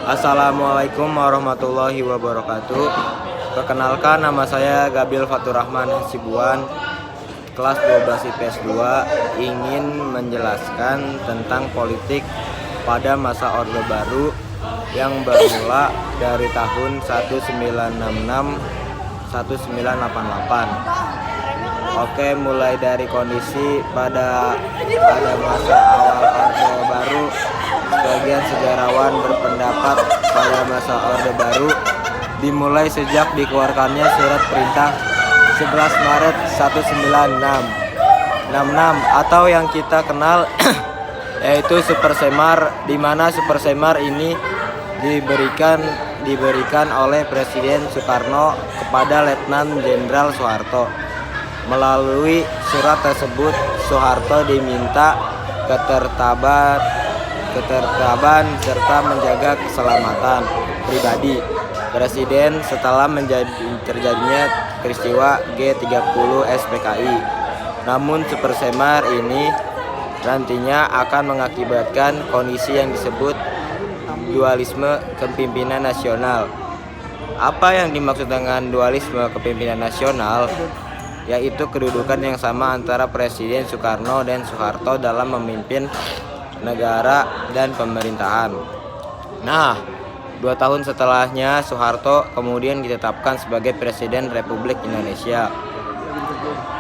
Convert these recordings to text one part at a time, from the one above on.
Assalamualaikum warahmatullahi wabarakatuh. Perkenalkan, nama saya Gabil Faturrahman Hasibuan, kelas 12 IPS 2, ingin menjelaskan tentang politik pada masa Orde Baru yang bermula dari tahun 1966-1988. Oke, mulai dari kondisi pada masa awal Orde Baru. Sebagian sejarawan berpendapat pada masa Orde Baru dimulai sejak dikeluarkannya surat perintah 11 Maret 1966 atau yang kita kenal yaitu Super Semar, di mana Super Semar ini diberikan oleh Presiden Soekarno kepada Letnan Jenderal Soeharto. Melalui surat tersebut, Soeharto diminta ketertiban serta menjaga keselamatan pribadi Presiden setelah terjadinya peristiwa G30 SPKI. Namun Super Semar ini nantinya akan mengakibatkan kondisi yang disebut dualisme kepemimpinan nasional. Apa yang dimaksud dengan dualisme kepemimpinan nasional? Yaitu kedudukan yang sama antara Presiden Soekarno dan Soeharto dalam memimpin negara dan pemerintahan. Nah, 2 tahun setelahnya Soeharto kemudian ditetapkan sebagai Presiden Republik Indonesia.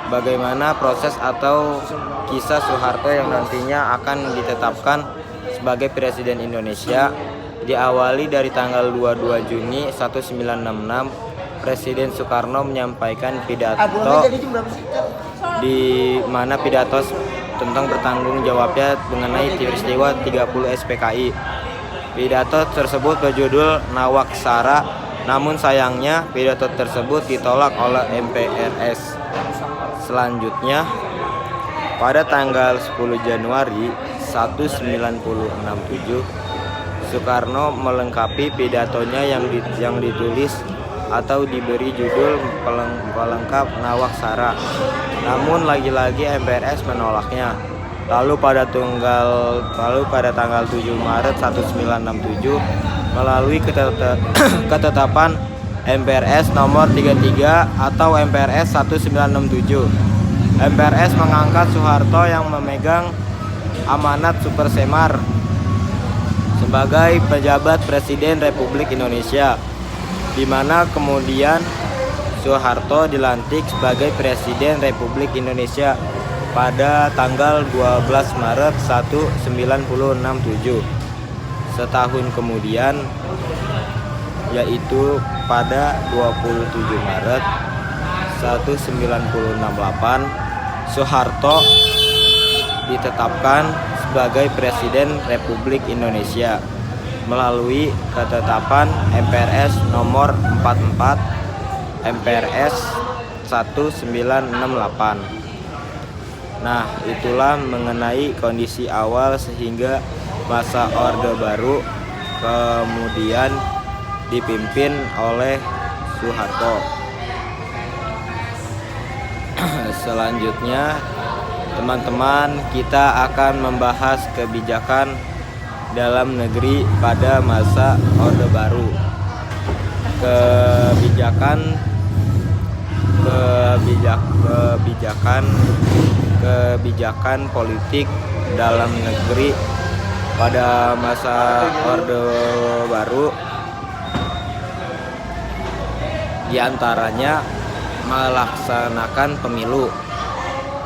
Bagaimana proses atau kisah Soeharto yang nantinya akan ditetapkan sebagai Presiden Indonesia? Diawali dari tanggal 22 Juni 1966, Presiden Soekarno menyampaikan pidato di mana pidato tentang bertanggung jawabnya mengenai peristiwa 30 SPKI. Pidato tersebut berjudul Nawaksara, namun sayangnya pidato tersebut ditolak oleh MPRS. Selanjutnya, pada tanggal 10 Januari 1967, Soekarno melengkapi pidatonya yang ditulis atau diberi judul pelengkap Nawaksara. Namun lagi-lagi MPRS menolaknya. Lalu pada tanggal 7 Maret 1967 melalui ketetapan MPRS nomor 33 atau MPRS 1967, MPRS mengangkat Soeharto yang memegang amanat Super Semar sebagai pejabat Presiden Republik Indonesia, di mana kemudian Soeharto dilantik sebagai Presiden Republik Indonesia pada tanggal 12 Maret 1967. Setahun kemudian, yaitu pada 27 Maret 1968, Soeharto ditetapkan sebagai Presiden Republik Indonesia melalui ketetapan MPRS nomor 44 MPRS 1968. Nah, itulah mengenai kondisi awal sehingga masa Orde Baru kemudian dipimpin oleh Soeharto. Selanjutnya, teman-teman, kita akan membahas kebijakan dalam negeri pada masa Orde Baru. Kebijakan politik dalam negeri pada masa Orde Baru diantaranya melaksanakan pemilu,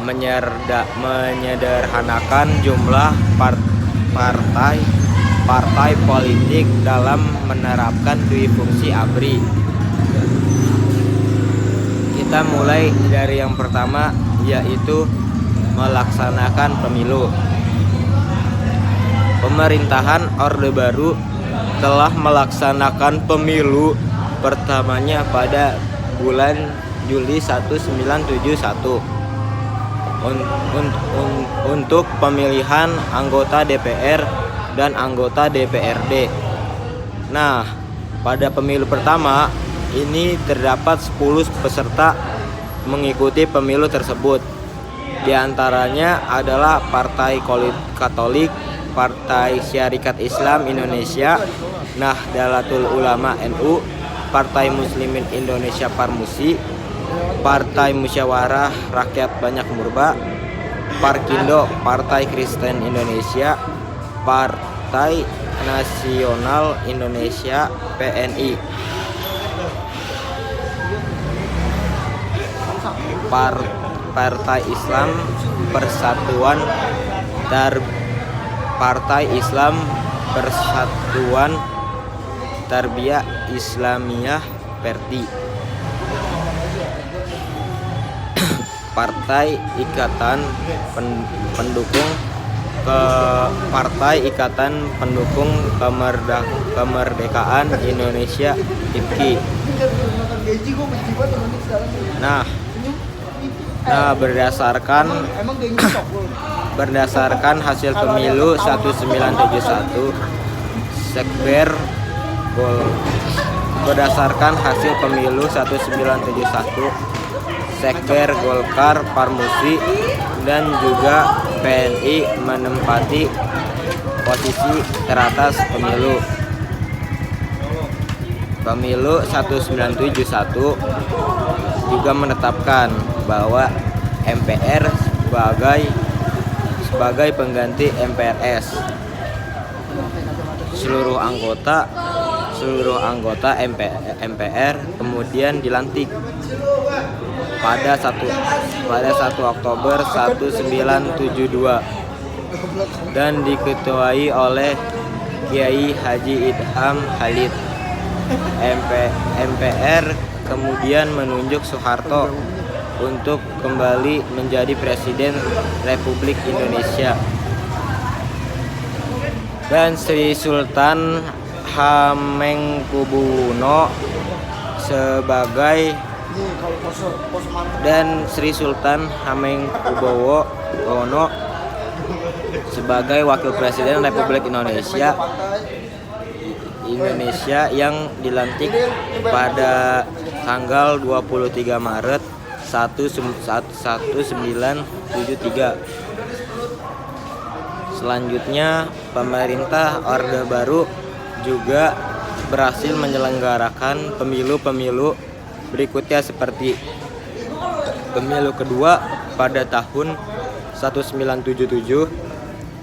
menyederhanakan jumlah partai politik dalam menerapkan duifungsi ABRI. Kita mulai dari yang pertama, yaitu melaksanakan pemilu. Pemerintahan Orde Baru telah melaksanakan pemilu pertamanya pada bulan Juli 1971 untuk pemilihan anggota DPR dan anggota DPRD. Nah, pada pemilu pertama ini terdapat 10 peserta mengikuti pemilu tersebut. Di antaranya adalah Partai Katolik, Partai Syarikat Islam Indonesia Nahdlatul Ulama NU, Partai Muslimin Indonesia Parmusi, Partai Musyawarah Rakyat Banyak Murba, Parkindo Partai Kristen Indonesia, Partai Nasional Indonesia PNI, Partai Islam Persatuan Tarbiyah Islamiyah Perti, Partai Ikatan Pendukung Kemerdekaan Indonesia IPKI. Berdasarkan hasil pemilu 1971, Sekber Golkar Parmusi dan juga PNI menempati posisi teratas pemilu. Pemilu 1971 juga menetapkan bahwa MPR sebagai pengganti MPRS. Seluruh anggota MPR kemudian dilantik pada 1 Oktober 1972 dan diketuai oleh Kiai Haji Idham Khalid. MPR kemudian menunjuk Soeharto untuk kembali menjadi Presiden Republik Indonesia, dan Sri Sultan Hamengkubuwono sebagai Wakil Presiden Republik Indonesia yang dilantik pada tanggal 23 Maret 1973. Selanjutnya, pemerintah Orde Baru juga berhasil menyelenggarakan pemilu-pemilu berikutnya seperti pemilu kedua pada tahun 1977,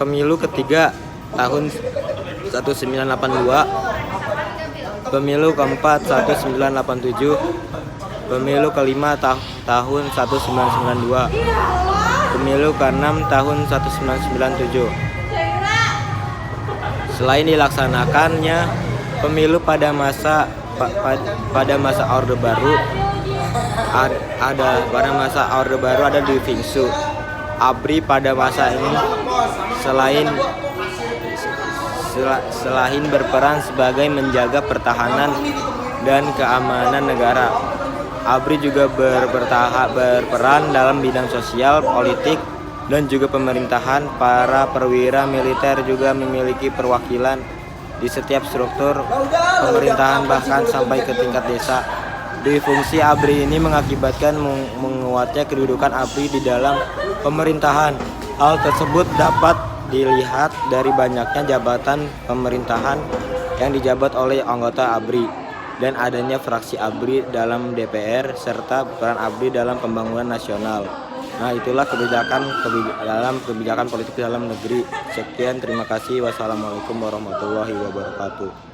pemilu ketiga tahun 1982, pemilu keempat 1987, pemilu kelima tahun 1992, pemilu keenam tahun 1997. Selain dilaksanakannya pemilu pada masa Orde Baru, ada di Vingsu. ABRI pada masa ini selain berperan sebagai menjaga pertahanan dan keamanan negara, ABRI juga berperan dalam bidang sosial, politik, dan juga pemerintahan. Para perwira militer juga memiliki perwakilan di setiap struktur pemerintahan, bahkan sampai ke tingkat desa. Di fungsi ABRI ini mengakibatkan menguatnya kedudukan ABRI di dalam pemerintahan. Hal tersebut dapat dilihat dari banyaknya jabatan pemerintahan yang dijabat oleh anggota ABRI dan adanya fraksi ABRI dalam DPR serta peran ABRI dalam pembangunan nasional. Nah, itulah kebijakan politik dalam negeri. Sekian, terima kasih. Wassalamualaikum warahmatullahi wabarakatuh.